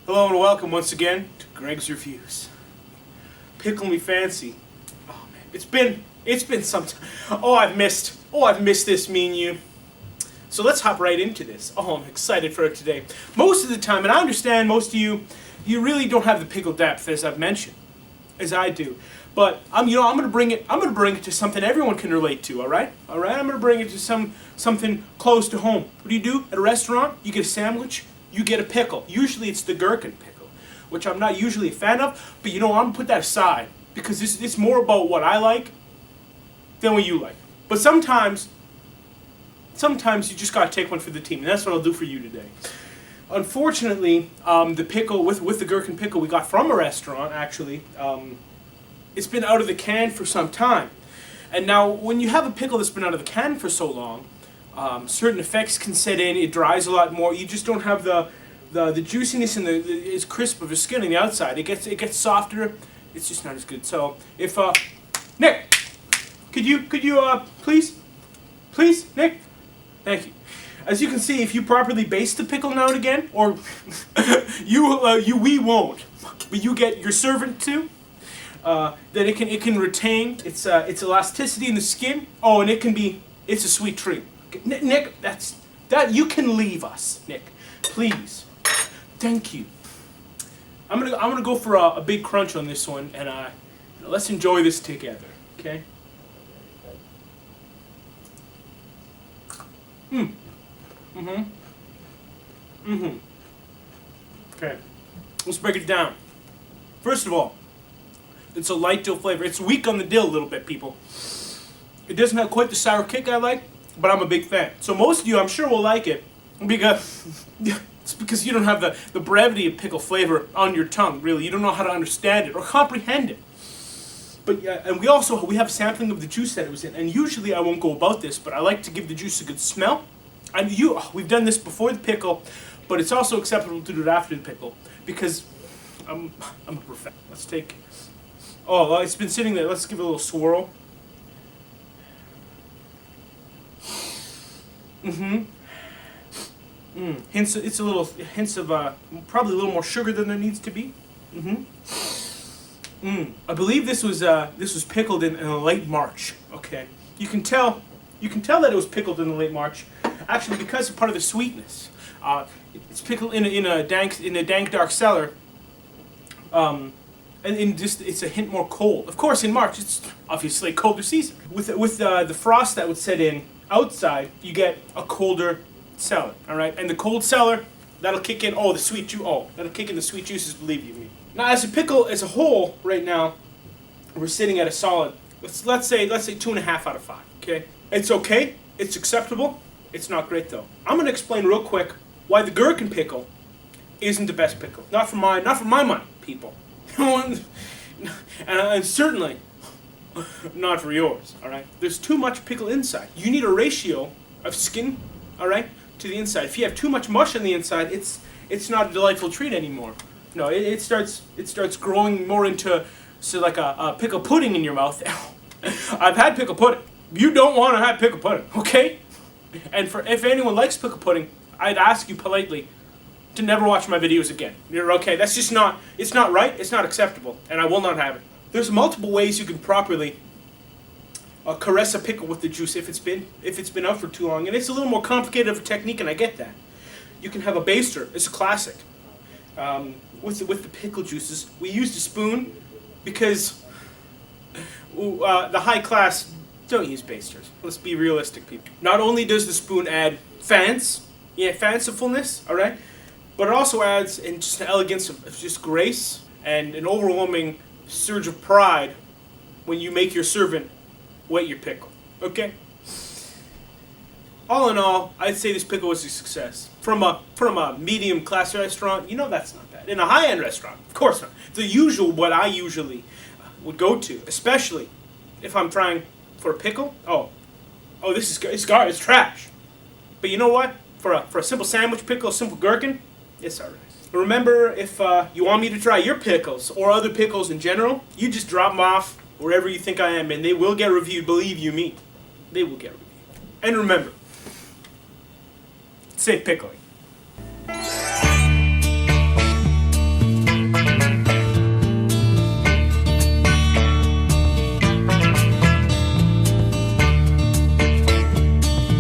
Hello and welcome once again to Gregg's Reviews. Pickle me fancy. Oh man, it's been some time. I've missed this, me and you. So let's hop right into this. I'm excited for it today. Most of the time, and I understand most of you really don't have the pickle depth as I've mentioned, as I do. But I'm gonna bring it to something everyone can relate to. All right. I'm gonna bring it to something close to home. What do you do at a restaurant? You get a sandwich. You get a pickle. Usually it's the gherkin pickle, which I'm not usually a fan of. But I'm gonna put that aside because it's more about what I like than what you like. But sometimes you just gotta take one for the team, and that's what I'll do for you today. Unfortunately, the pickle with the gherkin pickle we got from a restaurant actually. It's been out of the can for some time. And now, when you have a pickle that's been out of the can for so long, certain effects can set in. It dries a lot more. You just don't have the juiciness and the crisp of the skin on the outside. It gets softer. It's just not as good. So, if Nick, could you please, Nick, thank you. As you can see, if you properly baste the pickle now and again, or we won't, but you get your servant to. Then it can retain its elasticity in the skin. And it's a sweet treat. Nick, that you can leave us, Nick, please. Thank you. I'm gonna go for a big crunch on this one, and let's enjoy this together. Okay. Okay. Let's break it down. First of all, it's a light dill flavor. It's weak on the dill a little bit, people. It doesn't have quite the sour kick I like, but I'm a big fan. So most of you, I'm sure, will like it because it's because you don't have the brevity of pickle flavor on your tongue, really. You don't know how to understand it or comprehend it. But and we have sampling of the juice that it was in. And usually I won't go about this, but I like to give the juice a good smell. And we've done this before the pickle, but it's also acceptable to do it after the pickle because I'm a perfect. Let's take. It's been sitting there. Let's give it a little swirl. Hints of probably a little more sugar than there needs to be. I believe this was pickled in late March. Okay, you can tell that it was pickled in the late March, actually because of part of the sweetness. It's pickled in a dank dark cellar. And it's a hint more cold. Of course, in March it's obviously a colder season. With the frost that would set in outside, you get a colder cellar. All right, and the cold cellar that'll kick in. The sweet juice. That'll kick in the sweet juices. Believe you me. Now, as a pickle as a whole, right now, we're sitting at a solid. Let's say 2.5 out of 5. Okay, it's okay. It's acceptable. It's not great though. I'm gonna explain real quick why the gherkin pickle isn't the best pickle. Not for my money, people. And certainly not for yours. All right. There's too much pickle inside. You need a ratio of skin, all right, to the inside. If you have too much mush on the inside, it's not a delightful treat anymore. No, it starts growing more into like a pickle pudding in your mouth. I've had pickle pudding. You don't want to have pickle pudding, okay? And if anyone likes pickle pudding, I'd ask you politely to never watch my videos again. You're okay. That's just not. It's not right. It's not acceptable, and I will not have it. There's multiple ways you can properly caress a pickle with the juice if it's been out for too long, and it's a little more complicated of a technique, and I get that. You can have a baster. It's a classic. With the pickle juices, we used a spoon because the high class don't use basters. Let's be realistic, people. Not only does the spoon add fancifulness, all right. But it also adds in just an elegance of just grace and an overwhelming surge of pride when you make your servant wet your pickle. Okay? All in all, I'd say this pickle was a success. From a medium class restaurant, that's not bad. In a high end restaurant, of course not. The usual, what I usually would go to, especially if I'm trying for a pickle. It's garbage. It's trash. But you know what? For a simple sandwich pickle, a simple gherkin. It's alright. Remember, if you want me to try your pickles or other pickles in general, you just drop them off wherever you think I am, and they will get reviewed. Believe you me, they will get reviewed. And remember, safe pickling.